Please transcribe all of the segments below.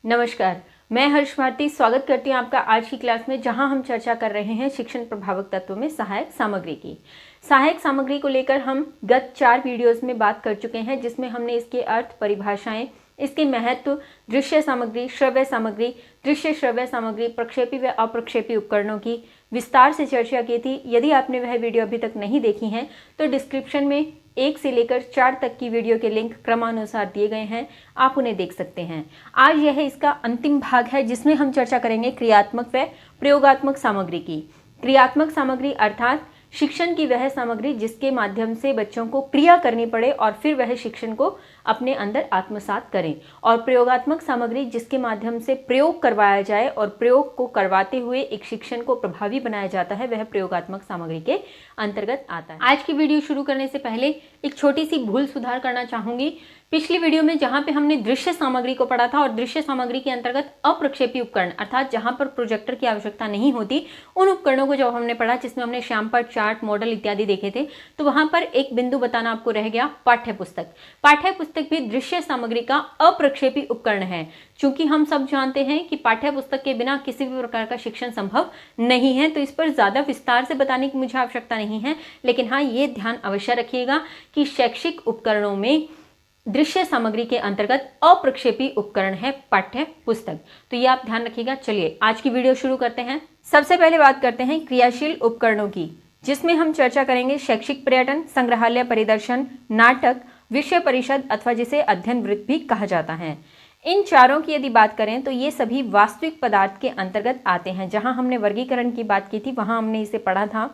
नमस्कार, मैं हर्ष भारती स्वागत करती हूँ आपका आज की क्लास में, जहां हम चर्चा कर रहे हैं शिक्षण प्रभावक तत्व में सहायक सामग्री की। सहायक सामग्री को लेकर हम गत 4 वीडियोस में बात कर चुके हैं, जिसमें हमने इसके अर्थ, परिभाषाएं, इसके महत्व, दृश्य सामग्री, श्रव्य सामग्री, दृश्य श्रव्य सामग्री, प्रक्षेपी व अप्रक्षेपी उपकरणों की विस्तार से चर्चा की थी। यदि आपने वह वीडियो अभी तक नहीं देखी हैं तो डिस्क्रिप्शन में 1 से लेकर 4 तक की वीडियो के लिंक क्रमानुसार दिए गए हैं, आप उन्हें देख सकते हैं। आज यह इसका अंतिम भाग है, जिसमें हम चर्चा करेंगे क्रियात्मक व प्रयोगात्मक सामग्री की। क्रियात्मक सामग्री अर्थात शिक्षण की वह सामग्री जिसके माध्यम से बच्चों को क्रिया करनी पड़े और फिर वह शिक्षण को अपने अंदर आत्मसात करें, और प्रयोगात्मक सामग्री जिसके माध्यम से प्रयोग करवाया जाए और प्रयोग को करवाते हुए एक शिक्षण को प्रभावी बनाया जाता है, वह प्रयोगात्मक सामग्री के अंतर्गत आता है। आज की वीडियो शुरू करने से पहले एक छोटी सी भूल सुधार करना चाहूंगी। पिछली वीडियो में जहां पे हमने दृश्य सामग्री को पढ़ा था और दृश्य सामग्री के अंतर्गत अप्रक्षेपी उपकरण अर्थात जहां पर प्रोजेक्टर की आवश्यकता नहीं होती, उन उपकरणों को जब हमने पढ़ा जिसमें हमने श्यामपट्ट, चार्ट, मॉडल इत्यादि देखे थे, तो वहां पर एक बिंदु बताना आपको रह गया, पाठ्यपुस्तक। पाठ्यपुस्तक भी दृश्य सामग्री का अप्रक्षेपी उपकरण है। चूंकि हम सब जानते हैं कि पाठ्यपुस्तक के बिना किसी भी प्रकार का शिक्षण संभव नहीं है, तो इस पर ज्यादा विस्तार से बताने की मुझे आवश्यकता नहीं है। लेकिन हाँ, ये ध्यान अवश्य रखिएगा कि शैक्षिक उपकरणों में दृश्य सामग्री के अंतर्गत अप्रक्षेपी उपकरण है पाठ्य पुस्तक, तो ये आप ध्यान रखिएगा। चलिए आज की वीडियो शुरू करते हैं। सबसे पहले बात करते हैं क्रियाशील उपकरणों की, जिसमें हम चर्चा करेंगे शैक्षिक पर्यटन, संग्रहालय परिदर्शन, नाटक, विषय परिषद अथवा जिसे अध्ययन वृत्त भी कहा जाता है। इन चारों की यदि बात करें तो ये सभी वास्तविक पदार्थ के अंतर्गत आते हैं। जहां हमने वर्गीकरण की बात की थी वहां हमने इसे पढ़ा था।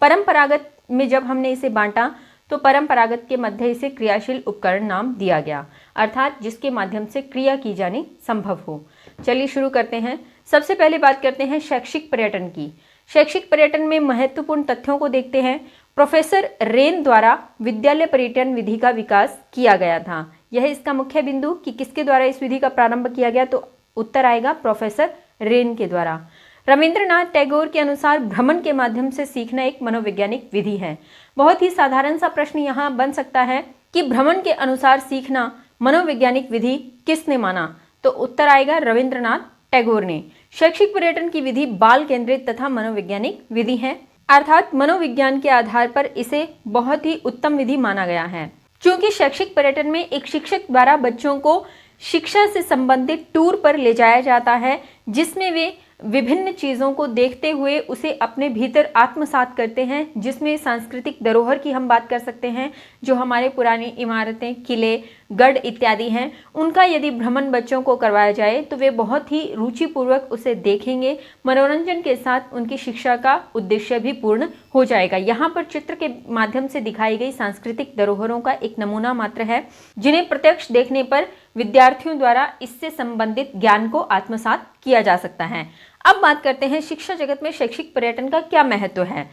परंपरागत में जब हमने इसे बांटा तो परंपरागत के मध्य इसे क्रियाशील उपकरण नाम दिया गया, अर्थात जिसके माध्यम से क्रिया की जानी संभव हो। चलिए शुरू करते हैं। सबसे पहले बात करते हैं शैक्षिक पर्यटन की। शैक्षिक पर्यटन में महत्वपूर्ण तथ्यों को देखते हैं। प्रोफेसर रेन द्वारा विद्यालय पर्यटन विधि का विकास किया गया था। यह इसका मुख्य बिंदु कि किसके द्वारा इस विधि का प्रारंभ किया गया, तो उत्तर आएगा प्रोफेसर रेन के द्वारा। रविंद्रनाथ टैगोर के अनुसार भ्रमण के माध्यम से सीखना एक मनोवैज्ञानिक विधि है। बहुत ही साधारण सा प्रश्न यहाँ बन सकता है कि भ्रमण के अनुसार सीखना मनोवैज्ञानिक विधि किसने माना, तो उत्तर आएगा रविंद्रनाथ टैगोर ने। शैक्षिक पर्यटन की विधि बाल केंद्रित तथा मनोवैज्ञानिक विधि है, अर्थात मनोविज्ञान के आधार पर इसे बहुत ही उत्तम विधि माना गया है। क्योंकि शैक्षिक पर्यटन में एक शिक्षक द्वारा बच्चों को शिक्षा से संबंधित टूर पर ले जाया जाता है, जिसमें वे विभिन्न चीज़ों को देखते हुए उसे अपने भीतर आत्मसात करते हैं, जिसमें सांस्कृतिक धरोहर की हम बात कर सकते हैं। जो हमारे पुरानी इमारतें, किले, गढ़ इत्यादि हैं, उनका यदि भ्रमण बच्चों को करवाया जाए तो वे बहुत ही रुचिपूर्वक उसे देखेंगे। मनोरंजन के साथ उनकी शिक्षा का उद्देश्य भी पूर्ण हो जाएगा। यहाँ पर चित्र के माध्यम से दिखाई गई सांस्कृतिक धरोहरों का एक नमूना मात्र है, जिन्हें प्रत्यक्ष देखने पर विद्यार्थियों द्वारा इससे संबंधित ज्ञान को आत्मसात किया जा सकता है। अब बात करते हैं शिक्षा जगत में शैक्षिक पर्यटन का क्या महत्व है।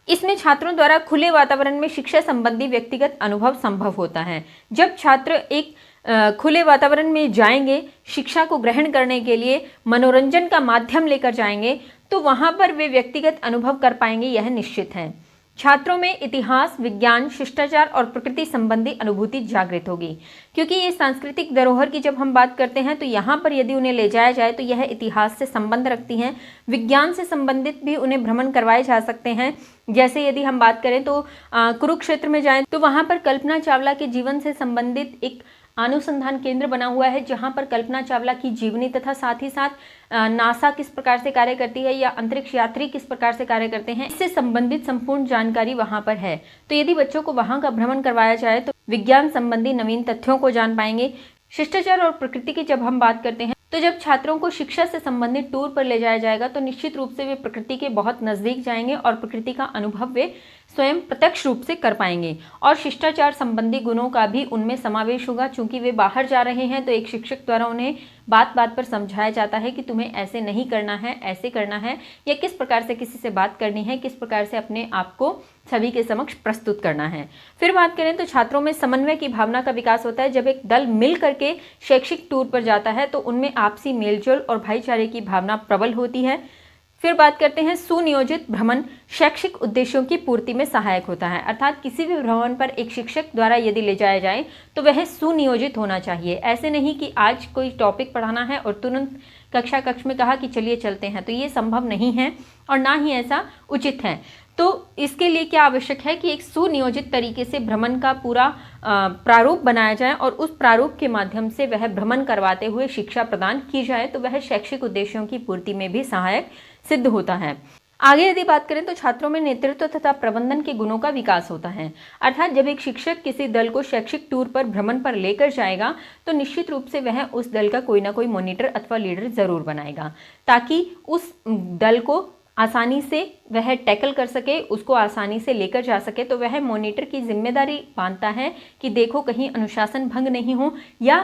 इसमें छात्रों द्वारा खुले वातावरण में शिक्षा संबंधी व्यक्तिगत अनुभव संभव होता है। जब छात्र एक खुले वातावरण में जाएंगे, शिक्षा को ग्रहण करने के लिए मनोरंजन का माध्यम लेकर जाएंगे, तो वहां पर वे व्यक्तिगत अनुभव कर पाएंगे, यह निश्चित है। छात्रों में इतिहास, विज्ञान, शिष्टाचार और प्रकृति संबंधी अनुभूति जागृत होगी। क्योंकि ये सांस्कृतिक धरोहर की जब हम बात करते हैं तो यहाँ पर यदि उन्हें ले जाया जाए तो यह इतिहास से संबंध रखती हैं। विज्ञान से संबंधित भी उन्हें भ्रमण करवाए जा सकते हैं। जैसे यदि हम बात करें तो कुरुक्षेत्र में जाएं तो वहाँ पर कल्पना चावला के जीवन से संबंधित एक अनुसंधान केंद्र बना हुआ है, जहां पर कल्पना चावला की जीवनी तथा साथ ही साथ नासा किस प्रकार से कार्य करती है या अंतरिक्ष यात्री किस प्रकार से कार्य करते हैं, इससे संबंधित संपूर्ण जानकारी वहां पर है। तो यदि बच्चों को वहां का भ्रमण करवाया जाए तो विज्ञान संबंधी नवीन तथ्यों को जान पाएंगे। शिष्टाचार और प्रकृति की जब हम बात करते हैं तो जब छात्रों को शिक्षा से संबंधित टूर पर ले जाया जाएगा तो निश्चित रूप से वे प्रकृति के बहुत नजदीक जाएंगे और प्रकृति का अनुभव वे स्वयं प्रत्यक्ष रूप से कर पाएंगे। और शिष्टाचार संबंधी गुणों का भी उनमें समावेश होगा। चूंकि वे बाहर जा रहे हैं तो एक शिक्षक द्वारा उन्हें बात बात पर समझाया जाता है कि तुम्हें ऐसे नहीं करना है, ऐसे करना है, या किस प्रकार से किसी से बात करनी है, किस प्रकार से अपने आप को सभी के समक्ष प्रस्तुत करना है। फिर बात करें तो छात्रों में समन्वय की भावना का विकास होता है। जब एक दल मिल करके शैक्षिक टूर पर जाता है तो उनमें आपसी मेलजोल और भाईचारे की भावना प्रबल होती है। फिर बात करते हैं सुनियोजित भ्रमण शैक्षिक उद्देश्यों की पूर्ति में सहायक होता है। अर्थात किसी भी भ्रमण पर एक शिक्षक द्वारा यदि ले जाया जाए तो वह सुनियोजित होना चाहिए। ऐसे नहीं कि आज कोई टॉपिक पढ़ाना है और तुरंत कक्ष में कहा कि चलिए चलते हैं, तो ये संभव नहीं है और ना ही ऐसा उचित है। तो इसके लिए क्या आवश्यक है कि एक सुनियोजित तरीके से भ्रमण का पूरा प्रारूप बनाया जाए और उस प्रारूप के माध्यम से वह भ्रमण करवाते हुए शिक्षा प्रदान की जाए, तो वह शैक्षिक उद्देश्यों की पूर्ति में भी सहायक सिद्ध होता है। आगे यदि बात करें तो छात्रों में नेतृत्व तथा प्रबंधन के गुणों का विकास होता है। अर्थात जब एक शिक्षक किसी दल को शैक्षिक टूर पर भ्रमण पर लेकर जाएगा तो निश्चित रूप से वह उस दल का कोई ना कोई मॉनिटर अथवा लीडर जरूर बनाएगा, ताकि उस दल को आसानी से वह टैकल कर सके, उसको आसानी से लेकर जा सके। तो वह मॉनिटर की जिम्मेदारी मानता है कि देखो कहीं अनुशासन भंग नहीं हो या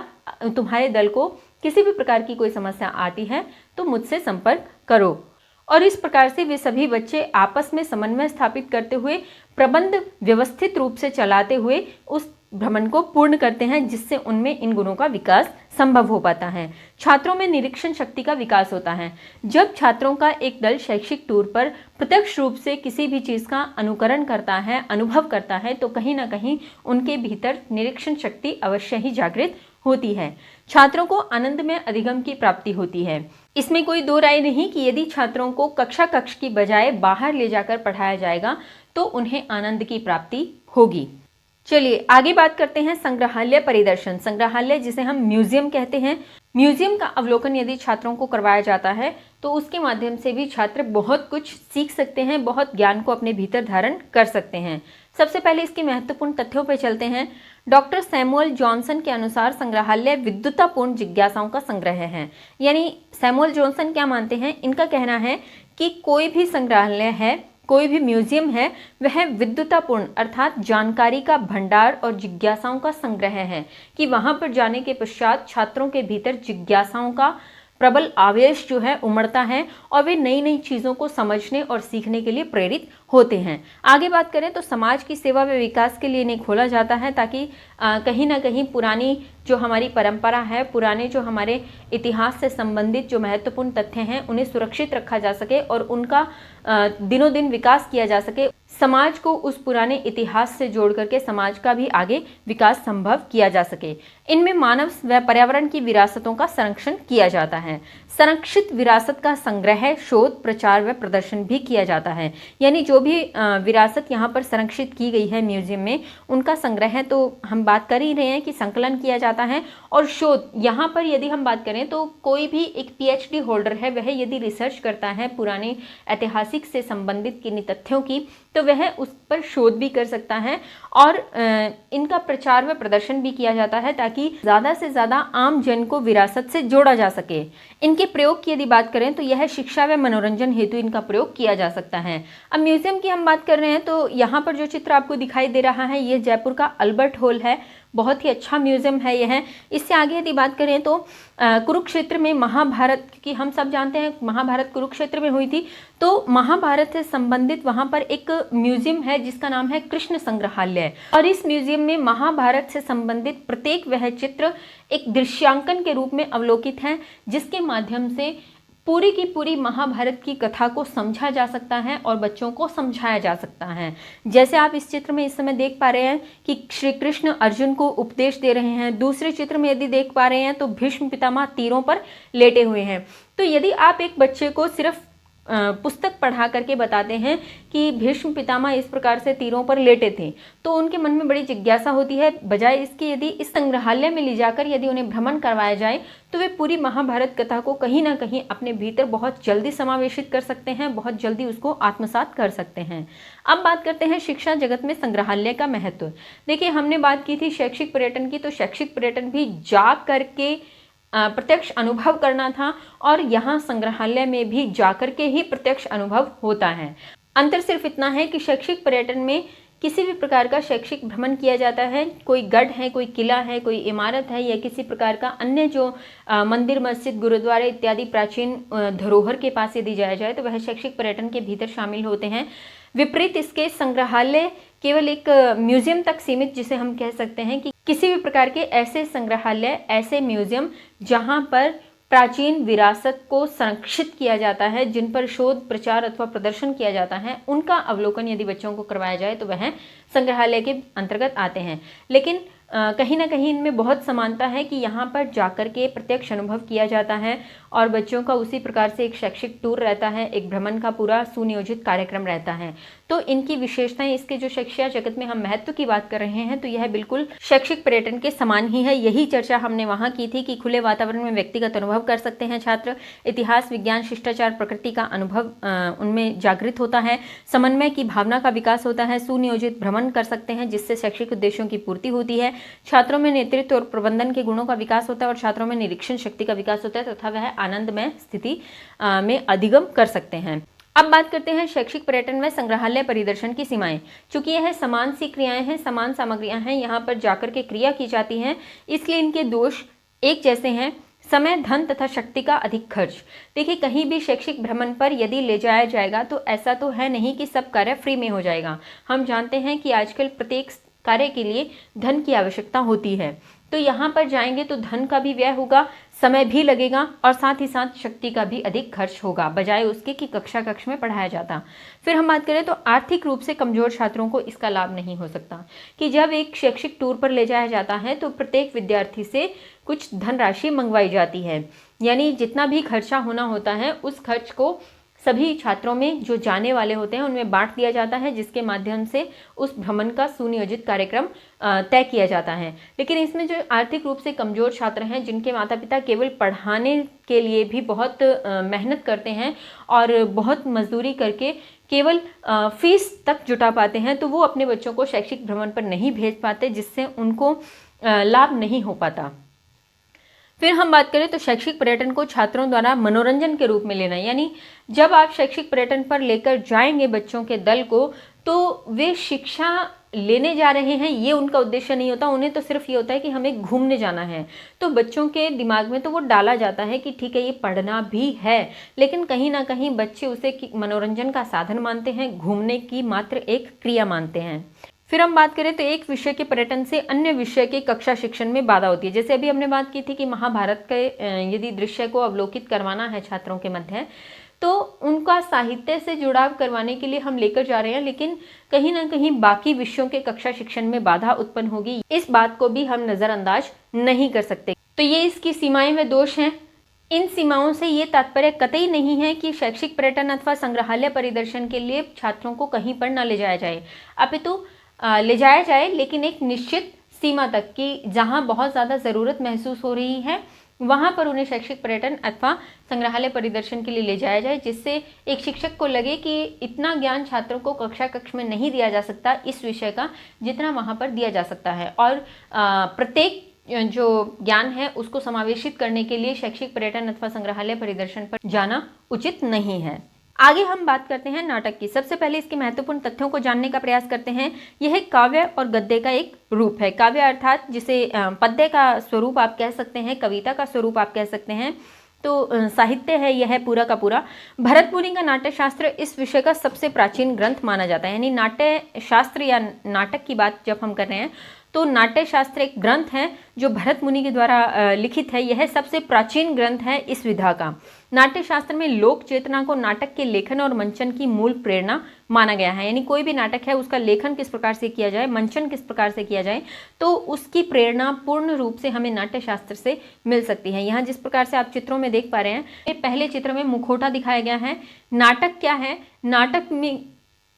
तुम्हारे दल को किसी भी प्रकार की कोई समस्या आती है तो मुझसे संपर्क करो। और इस प्रकार से वे सभी बच्चे आपस में समन्वय स्थापित करते हुए प्रबंध व्यवस्थित रूप से चलाते हुए उस भ्रमण को पूर्ण करते हैं, जिससे उनमें इन गुणों का विकास संभव हो पाता है। छात्रों में निरीक्षण शक्ति का विकास होता है। जब छात्रों का एक दल शैक्षिक टूर पर प्रत्यक्ष रूप से किसी भी चीज़ का अनुकरण करता है, अनुभव करता है, तो कहीं ना कहीं उनके भीतर निरीक्षण शक्ति अवश्य ही जागृत होती है। छात्रों को आनंद में अधिगम की प्राप्ति होती है। इसमें कोई दो राय नहीं कि यदि छात्रों को कक्ष की बजाय बाहर ले जाकर पढ़ाया जाएगा तो उन्हें आनंद की प्राप्ति होगी। चलिए आगे बात करते हैं संग्रहालय परिदर्शन। संग्रहालय जिसे हम म्यूजियम कहते हैं, म्यूजियम का अवलोकन यदि छात्रों को करवाया जाता है तो उसके माध्यम से भी छात्र बहुत कुछ सीख सकते हैं, बहुत ज्ञान को अपने भीतर धारण कर सकते हैं। सबसे पहले इसके महत्वपूर्ण तथ्यों पर चलते हैं। डॉक्टर सैमुअल जॉनसन के अनुसार संग्रहालय विद्वतापूर्ण जिज्ञासाओं का संग्रह है। यानी सैमुअल जॉनसन क्या मानते हैं, इनका कहना है कि कोई भी संग्रहालय है, कोई भी म्यूजियम है, वह विद्वतापूर्ण अर्थात जानकारी का भंडार और जिज्ञासाओं का संग्रह है, कि वहां पर जाने के पश्चात छात्रों के भीतर जिज्ञासाओं का प्रबल आवेश जो है उमड़ता है और वे नई नई चीज़ों को समझने और सीखने के लिए प्रेरित होते हैं। आगे बात करें तो समाज की सेवा व विकास के लिए इन्हें खोला जाता है, ताकि कहीं ना कहीं पुरानी जो हमारी परंपरा है, पुराने जो हमारे इतिहास से संबंधित जो महत्वपूर्ण तथ्य हैं उन्हें सुरक्षित रखा जा सके और उनका दिनों दिन विकास किया जा सके। समाज को उस पुराने इतिहास से जोड़ करके समाज का भी आगे विकास संभव किया जा सके। इनमें मानव व पर्यावरण की विरासतों का संरक्षण किया जाता है। संरक्षित विरासत का संग्रह, शोध, प्रचार व प्रदर्शन भी किया जाता है। यानी जो भी विरासत यहाँ पर संरक्षित की गई है म्यूजियम में, उनका संग्रह तो हम बात कर ही रहे हैं कि संकलन किया जाता है। और शोध, यहाँ पर यदि हम बात करें तो कोई भी एक PhD होल्डर है, वह यदि रिसर्च करता है पुराने ऐतिहासिक से संबंधित किन्हीं तथ्यों की, तो वह उस पर शोध भी कर सकता है और इनका प्रचार व प्रदर्शन भी किया जाता है, ताकि ज़्यादा से ज़्यादा आम जन को विरासत से जोड़ा जा सके। इनके प्रयोग की यदि बात करें तो यह शिक्षा व मनोरंजन हेतु इनका प्रयोग किया जा सकता है। अब म्यूजियम की हम बात कर रहे हैं तो यहाँ पर जो चित्र आपको दिखाई दे रहा है, ये जयपुर का अल्बर्ट हॉल है। बहुत ही अच्छा म्यूजियम है यह। इससे आगे यदि बात करें तो कुरुक्षेत्र में महाभारत की, हम सब जानते हैं महाभारत कुरुक्षेत्र में हुई थी, तो महाभारत से संबंधित वहाँ पर एक म्यूजियम है जिसका नाम है कृष्ण संग्रहालय। और इस म्यूजियम में महाभारत से संबंधित प्रत्येक वह चित्र एक दृश्यांकन के रूप में अवलोकित है, जिसके माध्यम से पूरी की पूरी महाभारत की कथा को समझा जा सकता है और बच्चों को समझाया जा सकता है। जैसे आप इस चित्र में इस समय देख पा रहे हैं कि श्री कृष्ण अर्जुन को उपदेश दे रहे हैं। दूसरे चित्र में यदि देख पा रहे हैं तो भीष्म पितामह तीरों पर लेटे हुए हैं। तो यदि आप एक बच्चे को सिर्फ पुस्तक पढ़ा करके बताते हैं कि भीष्म पितामह इस प्रकार से तीरों पर लेटे थे, तो उनके मन में बड़ी जिज्ञासा होती है। बजाय इसके यदि इस संग्रहालय में ले जाकर यदि उन्हें भ्रमण करवाया जाए तो वे पूरी महाभारत कथा को कहीं ना कहीं अपने भीतर बहुत जल्दी समावेशित कर सकते हैं, बहुत जल्दी उसको आत्मसात कर सकते हैं। अब बात करते हैं शिक्षा जगत में संग्रहालय का महत्व। देखिए, हमने बात की थी शैक्षिक पर्यटन की, तो शैक्षिक पर्यटन भी जा करके प्रत्यक्ष अनुभव करना था और यहाँ संग्रहालय में भी जाकर के ही प्रत्यक्ष अनुभव होता है। अंतर सिर्फ इतना है कि शैक्षिक पर्यटन में किसी भी प्रकार का शैक्षिक भ्रमण किया जाता है, कोई गढ़ है, कोई किला है, कोई इमारत है या किसी प्रकार का अन्य जो मंदिर, मस्जिद, गुरुद्वारे इत्यादि प्राचीन धरोहर के पास यदि जाया जाए तो वह शैक्षिक पर्यटन के भीतर शामिल होते हैं। विपरीत इसके संग्रहालय केवल एक म्यूजियम तक सीमित, जिसे हम कह सकते हैं कि किसी भी प्रकार के ऐसे संग्रहालय, ऐसे म्यूजियम जहां पर प्राचीन विरासत को संरक्षित किया जाता है, जिन पर शोध, प्रचार अथवा प्रदर्शन किया जाता है, उनका अवलोकन यदि बच्चों को करवाया जाए तो वह संग्रहालय के अंतर्गत आते हैं। लेकिन कहीं ना कहीं इनमें बहुत समानता है कि यहाँ पर जाकर के प्रत्यक्ष अनुभव किया जाता है और बच्चों का उसी प्रकार से एक शैक्षिक टूर रहता है, एक भ्रमण का पूरा सुनियोजित कार्यक्रम रहता है। तो इनकी विशेषताएं, इसके जो शिक्षा जगत में हम महत्व की बात कर रहे हैं तो यह बिल्कुल शैक्षिक पर्यटन के समान ही है। यही चर्चा हमने वहाँ की थी कि खुले वातावरण में व्यक्तिगत अनुभव कर सकते हैं छात्र, इतिहास, विज्ञान, शिष्टाचार, प्रकृति का अनुभव उनमें जागृत होता है, समन्वय की भावना का विकास होता है, सुनियोजित भ्रमण कर सकते हैं जिससे शैक्षिक उद्देश्यों की पूर्ति होती है, छात्रों में नेतृत्व और प्रबंधन के गुणों का विकास होता है और छात्रों में निरीक्षण शक्ति का विकास होता है तथा वह आनंदमय स्थिति में अधिगम कर सकते हैं। अब बात करते हैं शैक्षिक पर्यटन व संग्रहालय परिदर्शन की सीमाएं। चूंकि यह समान सी क्रियाएं हैं, समान सामग्रियां हैं, यहाँ पर जाकर के क्रिया की जाती हैं, इसलिए इनके दोष एक जैसे हैं। समय, धन तथा शक्ति का अधिक खर्च। देखिए, कहीं भी शैक्षिक भ्रमण पर यदि ले जाया जाएगा तो ऐसा तो है नहीं कि सब कार्य फ्री में हो जाएगा। हम जानते हैं कि आजकल प्रत्येक कार्य के लिए धन की आवश्यकता होती है, तो यहाँ पर जाएंगे तो धन का भी व्यय होगा, समय भी लगेगा और साथ ही साथ शक्ति का भी अधिक खर्च होगा, बजाय उसके कि कक्षा कक्ष में पढ़ाया जाता। फिर हम बात करें तो आर्थिक रूप से कमजोर छात्रों को इसका लाभ नहीं हो सकता कि जब एक शैक्षिक टूर पर ले जाया जाता है तो प्रत्येक विद्यार्थी से कुछ धनराशि मंगवाई जाती है, यानी जितना भी खर्चा होना होता है उस खर्च को सभी छात्रों में जो जाने वाले होते हैं उनमें बांट दिया जाता है, जिसके माध्यम से उस भ्रमण का सुनियोजित कार्यक्रम तय किया जाता है। लेकिन इसमें जो आर्थिक रूप से कमजोर छात्र हैं, जिनके माता पिता केवल पढ़ाने के लिए भी बहुत मेहनत करते हैं और बहुत मजदूरी करके केवल फीस तक जुटा पाते हैं, तो वो अपने बच्चों को शैक्षिक भ्रमण पर नहीं भेज पाते, जिससे उनको लाभ नहीं हो पाता। फिर हम बात करें तो शैक्षिक पर्यटन को छात्रों द्वारा मनोरंजन के रूप में लेना, यानी जब आप शैक्षिक पर्यटन पर लेकर जाएंगे बच्चों के दल को, तो वे शिक्षा लेने जा रहे हैं ये उनका उद्देश्य नहीं होता। उन्हें तो सिर्फ ये होता है कि हमें घूमने जाना है। तो बच्चों के दिमाग में तो वो डाला जाता है कि ठीक है ये पढ़ना भी है, लेकिन कहीं ना कहीं बच्चे उसे मनोरंजन का साधन मानते हैं, घूमने की मात्र एक क्रिया मानते हैं। फिर हम बात करें तो एक विषय के पर्यटन से अन्य विषय के कक्षा शिक्षण में बाधा होती है। जैसे अभी हमने बात की थी कि महाभारत के यदि दृश्य को अवलोकित करवाना है छात्रों के मध्य, तो उनका साहित्य से जुड़ाव करवाने के लिए हम लेकर जा रहे हैं, लेकिन कहीं ना कहीं बाकी विषयों के कक्षा शिक्षण में बाधा उत्पन्न होगी, इस बात को भी हम नज़रअंदाज नहीं कर सकते। तो ये इसकी सीमाएं व दोष हैं। इन सीमाओं से ये तात्पर्य कतई नहीं है कि शैक्षिक पर्यटन अथवा संग्रहालय परिदर्शन के लिए छात्रों को कहीं पर न ले जाया जाए, अपितु ले जाया जाए, लेकिन एक निश्चित सीमा तक कि जहां बहुत ज़्यादा ज़रूरत महसूस हो रही है वहां पर उन्हें शैक्षिक पर्यटन अथवा संग्रहालय परिदर्शन के लिए ले जाया जाए, जिससे एक शिक्षक को लगे कि इतना ज्ञान छात्रों को कक्षा कक्ष में नहीं दिया जा सकता इस विषय का, जितना वहां पर दिया जा सकता है। और प्रत्येक जो ज्ञान है उसको समावेशित करने के लिए शैक्षिक पर्यटन अथवा संग्रहालय परिदर्शन पर जाना उचित नहीं है। आगे हम बात करते हैं नाटक की। सबसे पहले इसके महत्वपूर्ण तथ्यों को जानने का प्रयास करते हैं। यह काव्य और गद्य का एक रूप है। काव्य अर्थात जिसे पद्य का स्वरूप आप कह सकते हैं, कविता का स्वरूप आप कह सकते हैं, तो साहित्य है यह पूरा का पूरा। भरत मुनि का नाट्य शास्त्र इस विषय का सबसे प्राचीन ग्रंथ माना जाता है। यानी नाट्य शास्त्र या नाटक की बात जब हम कर रहे हैं तो नाट्य शास्त्र एक ग्रंथ है जो भरत मुनि के द्वारा लिखित है। यह सबसे प्राचीन ग्रंथ है इस विधा का। नाट्य शास्त्र में लोक चेतना को नाटक के लेखन और मंचन की मूल प्रेरणा माना गया है। यानी कोई भी नाटक है उसका लेखन किस प्रकार से किया जाए, मंचन किस प्रकार से किया जाए, तो उसकी प्रेरणा पूर्ण रूप से हमें नाट्य शास्त्र से मिल सकती है। यहाँ जिस प्रकार से आप चित्रों में देख पा रहे हैं, पहले चित्र में मुखौटा दिखाया गया है। नाटक क्या है? नाटक में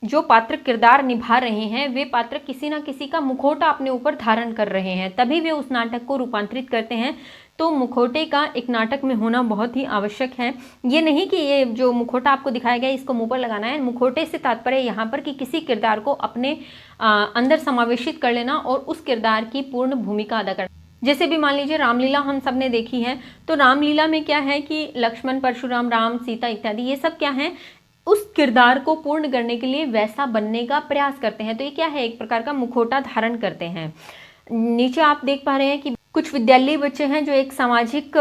जो पात्र किरदार निभा रहे हैं वे पात्र किसी ना किसी का मुखौटा अपने ऊपर धारण कर रहे हैं, तभी वे उस नाटक को रूपांतरित करते हैं। तो मुखौटे का एक नाटक में होना बहुत ही आवश्यक है। ये नहीं कि ये जो मुखौटा आपको दिखाया गया इसको मुंह पर लगाना है। मुखौटे से तात्पर्य यहाँ पर कि किसी किरदार को अपने अंदर समावेशित कर लेना और उस किरदार की पूर्ण भूमिका अदा करना। जैसे भी मान लीजिए रामलीला हम सब ने देखी है, तो रामलीला में क्या है कि लक्ष्मण, परशुराम, राम, सीता इत्यादि ये सब क्या है, उस किरदार को पूर्ण करने के लिए वैसा बनने का प्रयास करते हैं। तो ये क्या है, एक प्रकार का मुखौटा धारण करते हैं। नीचे आप देख पा रहे हैं कि कुछ विद्यालयी बच्चे हैं जो एक सामाजिक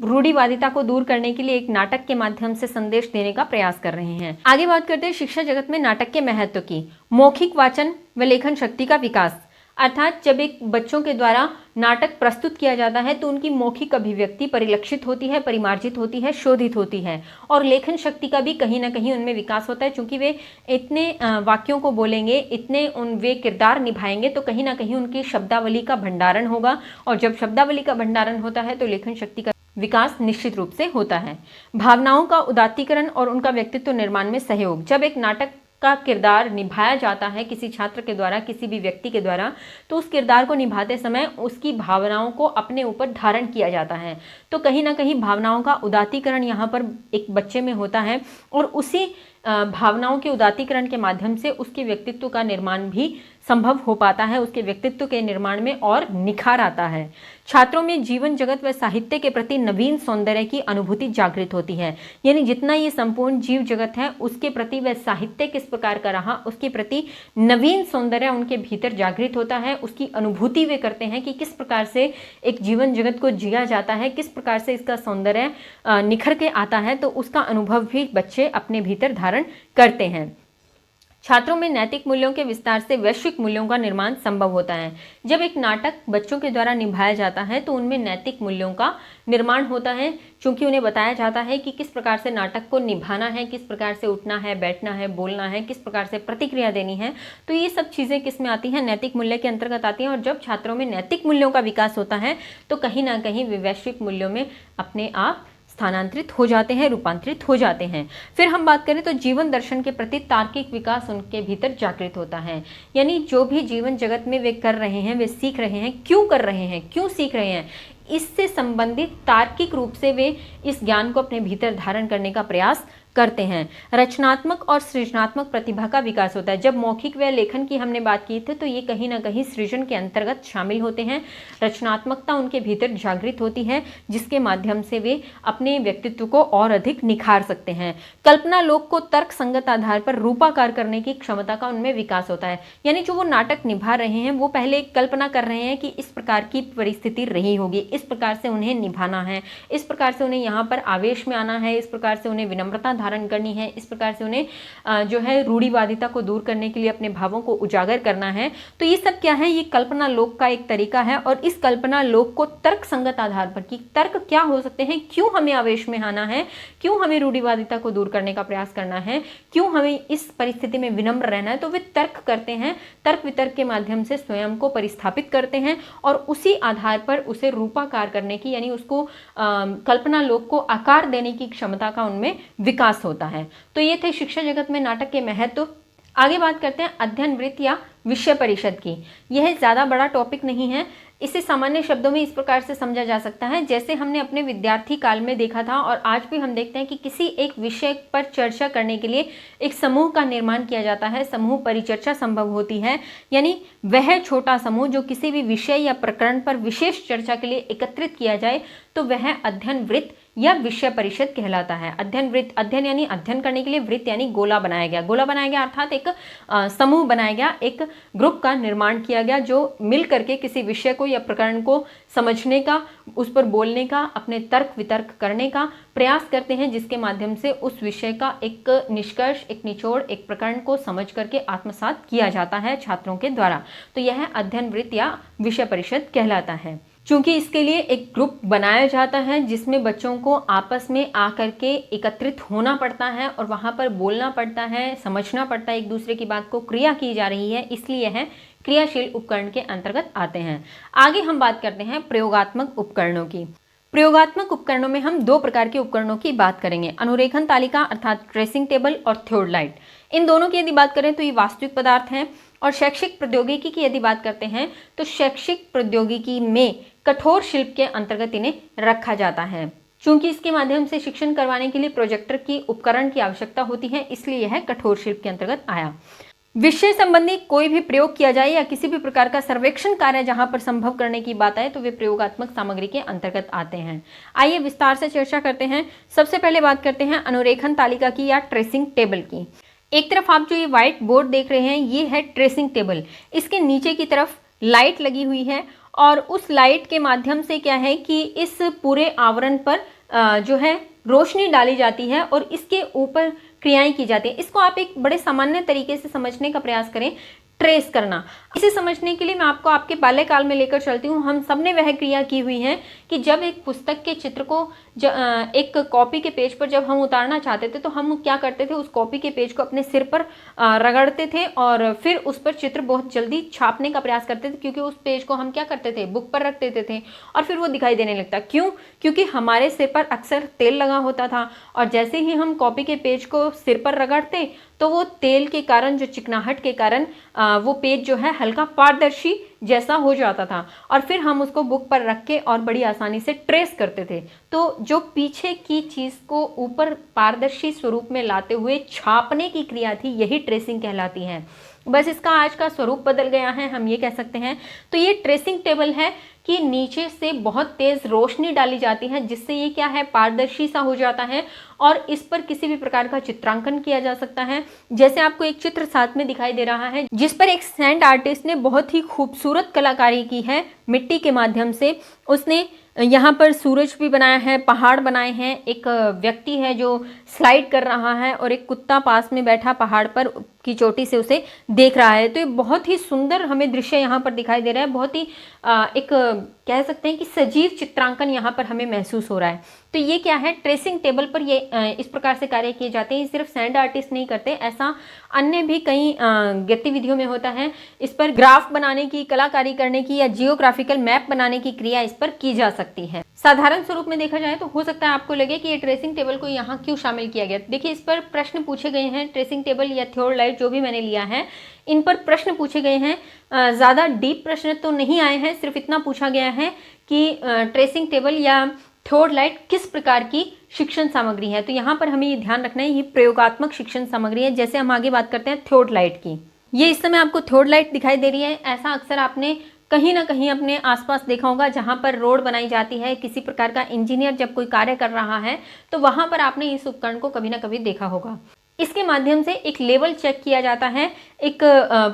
रूढ़िवादिता को दूर करने के लिए एक नाटक के माध्यम से संदेश देने का प्रयास कर रहे हैं। आगे बात करते हैं शिक्षा जगत में नाटक के महत्व की। मौखिक वाचन व लेखन शक्ति का विकास। अर्थात जब एक बच्चों के द्वारा नाटक प्रस्तुत किया जाता है तो उनकी मौखिक अभिव्यक्ति परिलक्षित होती है, परिमार्जित होती है, शोधित होती है और लेखन शक्ति का भी कहीं ना कहीं उनमें विकास होता है। क्योंकि वे इतने वाक्यों को बोलेंगे, इतने वे किरदार निभाएंगे तो कहीं ना कहीं उनकी शब्दावली का भंडारण होगा और जब शब्दावली का भंडारण होता है तो लेखन शक्ति का विकास निश्चित रूप से होता है। भावनाओं का उदात्तीकरण और उनका व्यक्तित्व निर्माण में सहयोग। जब एक नाटक का किरदार निभाया जाता है किसी छात्र के द्वारा, किसी भी व्यक्ति के द्वारा, तो उस किरदार को निभाते समय उसकी भावनाओं को अपने ऊपर धारण किया जाता है। तो कहीं ना कहीं भावनाओं का उदात्तीकरण यहाँ पर एक बच्चे में होता है और उसी भावनाओं के उदात्तीकरण के माध्यम से उसके व्यक्तित्व का निर्माण भी संभव हो पाता है, उसके व्यक्तित्व के निर्माण में और निखार आता है। छात्रों में जीवन जगत व साहित्य के प्रति नवीन सौंदर्य की अनुभूति जागृत होती है। यानी जितना ये संपूर्ण जीव जगत है उसके प्रति वह साहित्य किस प्रकार का रहा, उसके प्रति नवीन सौंदर्य उनके भीतर जागृत होता है। उसकी अनुभूति वे करते हैं कि किस प्रकार से एक जीवन जगत को जिया जाता है, किस प्रकार से इसका सौंदर्य निखर के आता है, तो उसका अनुभव भी बच्चे अपने भीतर धारण करते हैं। छात्रों में नैतिक मूल्यों के विस्तार से वैश्विक मूल्यों का निर्माण संभव होता है। जब एक नाटक बच्चों के द्वारा निभाया जाता है तो उनमें नैतिक मूल्यों का निर्माण होता है, क्योंकि उन्हें बताया जाता है कि किस प्रकार से नाटक को निभाना है, किस प्रकार से उठना है, बैठना है, बोलना है, किस प्रकार से प्रतिक्रिया देनी है। तो ये सब चीज़ें किस में आती हैं, नैतिक मूल्य के अंतर्गत आती हैं। और जब छात्रों में नैतिक मूल्यों का विकास होता है तो कहीं ना कहीं वे वैश्विक मूल्यों में अपने आप स्थानांतरित हो जाते हैं, रूपांतरित हो जाते हैं। फिर हम बात करें तो जीवन दर्शन के प्रति तार्किक विकास उनके भीतर जागृत होता है। यानी जो भी जीवन जगत में वे कर रहे हैं, वे सीख रहे हैं, क्यों कर रहे हैं, क्यों सीख रहे हैं, इससे संबंधित तार्किक रूप से वे इस ज्ञान को अपने भीतर धारण करने का प्रयास करते हैं। रचनात्मक और सृजनात्मक प्रतिभा का विकास होता है। जब मौखिक व लेखन की हमने बात की थी तो ये कहीं ना कहीं सृजन के अंतर्गत शामिल होते हैं। रचनात्मकता उनके भीतर जागृत होती है जिसके माध्यम से वे अपने व्यक्तित्व को और अधिक निखार सकते हैं। कल्पना लोक को तर्क संगत आधार पर रूपाकार करने की क्षमता का उनमें विकास होता है। यानी जो वो नाटक निभा रहे हैं वो पहले कल्पना कर रहे हैं कि इस प्रकार की परिस्थिति रही होगी, इस प्रकार से उन्हें निभाना है, इस प्रकार से उन्हें यहाँ पर आवेश में आना है, इस प्रकार से उन्हें विनम्रता धारण करनी है, इस प्रकार से उन्हें जो है रूढ़िवादिता को दूर करने के लिए अपने भावों को उजागर करना है। तो ये सब क्या है, ये कल्पना लोक का एक तरीका है। और इस कल्पना लोक को तर्क संगत आधार पर, कि तर्क क्या हो सकते हैं, क्यों हमें आवेश में आना है, क्यों हमें रूढ़िवादिता को दूर करने का प्रयास करना है, क्यों हमें इस परिस्थिति में विनम्र रहना है, तो वे तर्क करते हैं। तर्क वितर्क के माध्यम से स्वयं को परिस्थापित करते हैं और उसी आधार पर उसे रूपाकार करने की, यानी उसको कल्पना लोक को आकार देने की क्षमता का उनमें विकास होता है। तो ये थे शिक्षा जगत में नाटक के महत्व। आगे बात करते हैं अध्ययन वृत्त या विषय परिषद की। यह ज़्यादा बड़ा टॉपिक नहीं है, इसे सामान्य शब्दों में इस प्रकार से समझा जा सकता है जैसे हमने अपने विद्यार्थी काल में देखा था और आज भी हम देखते हैं कि किसी एक विषय पर चर्चा करने के लिए एक समूह का निर्माण किया जाता है, समूह परिचर्चा संभव होती है। यानी वह छोटा समूह जो किसी भी विषय या प्रकरण पर विशेष चर्चा के लिए एकत्रित किया जाए तो वह अध्ययन वृत्त या विषय परिषद कहलाता है। अध्ययन वृत्त, अध्ययन यानी अध्ययन करने के लिए, वृत्त यानी गोला बनाया गया, गोला बनाया गया अर्थात एक समूह बनाया गया, एक ग्रुप का निर्माण किया गया जो मिल करके किसी विषय को या प्रकरण को समझने का, उस पर बोलने का, अपने तर्क वितर्क करने का प्रयास करते हैं, जिसके माध्यम से उस विषय का एक निष्कर्ष, एक निचोड़, एक प्रकरण को समझ करके आत्मसात किया जाता है छात्रों के द्वारा। तो यह अध्ययन वृत्त या विषय परिषद कहलाता है। चूंकि इसके लिए एक ग्रुप बनाया जाता है जिसमें बच्चों को आपस में आकर के एकत्रित होना पड़ता है और वहाँ पर बोलना पड़ता है, समझना पड़ता है एक दूसरे की बात को, क्रिया की जा रही है, इसलिए यह क्रियाशील उपकरण के अंतर्गत आते हैं। आगे हम बात करते हैं प्रयोगात्मक उपकरणों की। प्रयोगात्मक उपकरणों में हम दो प्रकार के उपकरणों की बात करेंगे, अनुरेखन तालिका अर्थात ट्रेसिंग टेबल और थ्योडलाइट। इन दोनों की यदि बात करें तो ये वास्तविक पदार्थ हैं। और शैक्षिक प्रौद्योगिकी की यदि बात करते हैं तो शैक्षिक प्रौद्योगिकी में कठोर शिल्प के अंतर्गत इन्हें रखा जाता है। चूंकि इसके माध्यम से शिक्षण करवाने के लिए प्रोजेक्टर की उपकरण की आवश्यकता होती है, इसलिए यह कठोर शिल्प के अंतर्गत आया। विषय संबंधी कोई भी प्रयोग किया जाए या किसी भी प्रकार का सर्वेक्षण कार्य जहां पर संभव करने की बात आए तो वे प्रयोगात्मक सामग्री के अंतर्गत आते हैं। आइए विस्तार से चर्चा करते हैं। सबसे पहले बात करते हैं अनुरेखन तालिका की या ट्रेसिंग टेबल की। एक तरफ आप जो ये व्हाइट बोर्ड देख रहे हैं ये है ट्रेसिंग टेबल। इसके नीचे की तरफ लाइट लगी हुई है और उस लाइट के माध्यम से क्या है कि इस पूरे आवरण पर जो है रोशनी डाली जाती है और इसके ऊपर क्रियाएं की जाती हैं। इसको आप एक बड़े सामान्य तरीके से समझने का प्रयास करें। ट्रेस करना। इसे समझने के लिए मैं आपको आपके बाल्यकाल में लेकर चलती हूँ। हम सब ने वह क्रिया की हुई है कि जब एक पुस्तक के चित्र को एक कॉपी के पेज पर जब हम उतारना चाहते थे तो हम क्या करते थे, उस कॉपी के पेज को अपने सिर पर रगड़ते थे और फिर उस पर चित्र बहुत जल्दी छापने का प्रयास करते थे, क्योंकि उस पेज को हम क्या करते थे, बुक पर रख देते थे और फिर वो दिखाई देने लगता। क्यों? क्योंकि हमारे सिर पर अक्सर तेल लगा होता था और जैसे ही हम कॉपी के पेज को सिर पर रगड़ते तो वो तेल के कारण, जो चिकनाहट के कारण वो पेज जो है हल्का पारदर्शी जैसा हो जाता था और फिर हम उसको बुक पर रख के और बड़ी आसानी से ट्रेस करते थे। तो जो पीछे की चीज़ को ऊपर पारदर्शी स्वरूप में लाते हुए छापने की क्रिया थी, यही ट्रेसिंग कहलाती है। बस इसका आज का स्वरूप बदल गया है, हम ये कह सकते हैं। तो ये ट्रेसिंग टेबल है कि नीचे से बहुत तेज रोशनी डाली जाती है, जिससे ये क्या है, पारदर्शी सा हो जाता है और इस पर किसी भी प्रकार का चित्रांकन किया जा सकता है। जैसे आपको एक चित्र साथ में दिखाई दे रहा है जिस पर एक सैंड आर्टिस्ट ने बहुत ही खूबसूरत कलाकारी की है मिट्टी के माध्यम से। उसने यहाँ पर सूरज भी बनाया है, पहाड़ बनाए हैं, एक व्यक्ति है जो स्लाइड कर रहा है और एक कुत्ता पास में बैठा पहाड़ पर की चोटी से उसे देख रहा है। तो ये बहुत ही सुंदर हमें दृश्य यहाँ पर दिखाई दे रहा है। बहुत ही एक कह सकते हैं कि सजीव चित्रांकन यहाँ पर हमें महसूस हो रहा है। तो ये क्या है, ट्रेसिंग टेबल पर ये इस प्रकार से कार्य किए जाते हैं। सिर्फ सैंड आर्टिस्ट नहीं करते, ऐसा अन्य भी कई गतिविधियों में होता है। इस पर ग्राफ बनाने की, कलाकारी करने की या जियोग्राफिकल मैप बनाने की क्रिया इस पर की जा सकती है। साधारण स्वरूप में देखा जाए तो हो सकता है आपको लगे कि ये ट्रेसिंग टेबल को यहाँ क्यों शामिल किया गया। देखिए, इस पर प्रश्न पूछे गए हैं। ट्रेसिंग टेबल या थियोडलाइट जो भी मैंने लिया है, इन पर प्रश्न पूछे गए हैं। ज़्यादा डीप प्रश्न तो नहीं आए हैं, सिर्फ इतना पूछा गया है कि ट्रेसिंग टेबल या थियोडलाइट किस प्रकार की शिक्षण सामग्री है। तो यहाँ पर हमें ये ध्यान रखना है, ये प्रयोगात्मक शिक्षण सामग्री है। जैसे हम आगे बात करते हैं थियोडलाइट की, ये इस समय आपको थियोडलाइट दिखाई दे रही है। ऐसा अक्सर आपने कहीं ना कहीं अपने आसपास देखा होगा, जहाँ पर रोड बनाई जाती है, किसी प्रकार का इंजीनियर जब कोई कार्य कर रहा है तो वहाँ पर आपने इस उपकरण को कभी ना कभी देखा होगा। इसके माध्यम से एक लेवल चेक किया जाता है, एक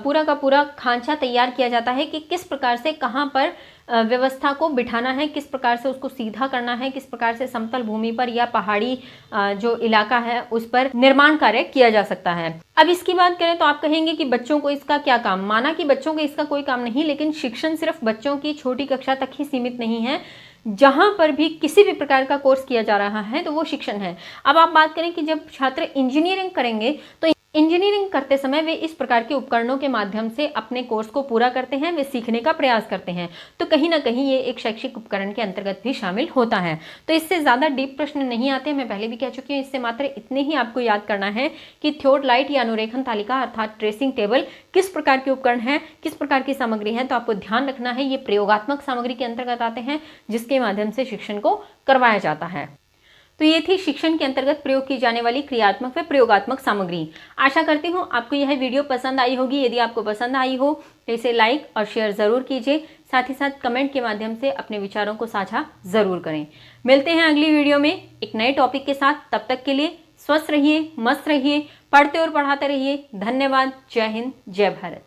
पूरा का पूरा खांचा तैयार किया जाता है कि किस प्रकार से कहाँ पर व्यवस्था को बिठाना है, किस प्रकार से उसको सीधा करना है, किस प्रकार से समतल भूमि पर या पहाड़ी जो इलाका है उस पर निर्माण कार्य किया जा सकता है। अब इसकी बात करें तो आप कहेंगे कि बच्चों को इसका क्या काम। माना कि बच्चों को इसका कोई काम नहीं, लेकिन शिक्षण सिर्फ बच्चों की छोटी कक्षा तक ही सीमित नहीं है। जहां पर भी किसी भी प्रकार का कोर्स किया जा रहा है तो वो शिक्षण है। अब आप बात करें कि जब छात्र इंजीनियरिंग करेंगे तो इंजीनियरिंग करते समय वे इस प्रकार के उपकरणों के माध्यम से अपने कोर्स को पूरा करते हैं, वे सीखने का प्रयास करते हैं। तो कहीं ना कहीं ये एक शैक्षिक उपकरण के अंतर्गत भी शामिल होता है। तो इससे ज़्यादा डीप प्रश्न नहीं आते, मैं पहले भी कह चुकी हूँ। इससे मात्र इतने ही आपको याद करना है कि थियोडलाइट या अनुरेखण तालिका अर्थात ट्रेसिंग टेबल किस प्रकार के उपकरण है, किस प्रकार की सामग्री है। तो आपको ध्यान रखना है, ये प्रयोगात्मक सामग्री के अंतर्गत आते हैं जिसके माध्यम से शिक्षण को करवाया जाता है। तो ये थी शिक्षण के अंतर्गत प्रयोग की जाने वाली क्रियात्मक व प्रयोगात्मक सामग्री। आशा करती हूँ आपको यह वीडियो पसंद आई होगी। यदि आपको पसंद आई हो तो इसे लाइक और शेयर ज़रूर कीजिए। साथ ही साथ कमेंट के माध्यम से अपने विचारों को साझा ज़रूर करें। मिलते हैं अगली वीडियो में एक नए टॉपिक के साथ। तब तक के लिए स्वस्थ रहिए, मस्त रहिए, पढ़ते और पढ़ाते रहिए। धन्यवाद। जय हिंद, जय भारत।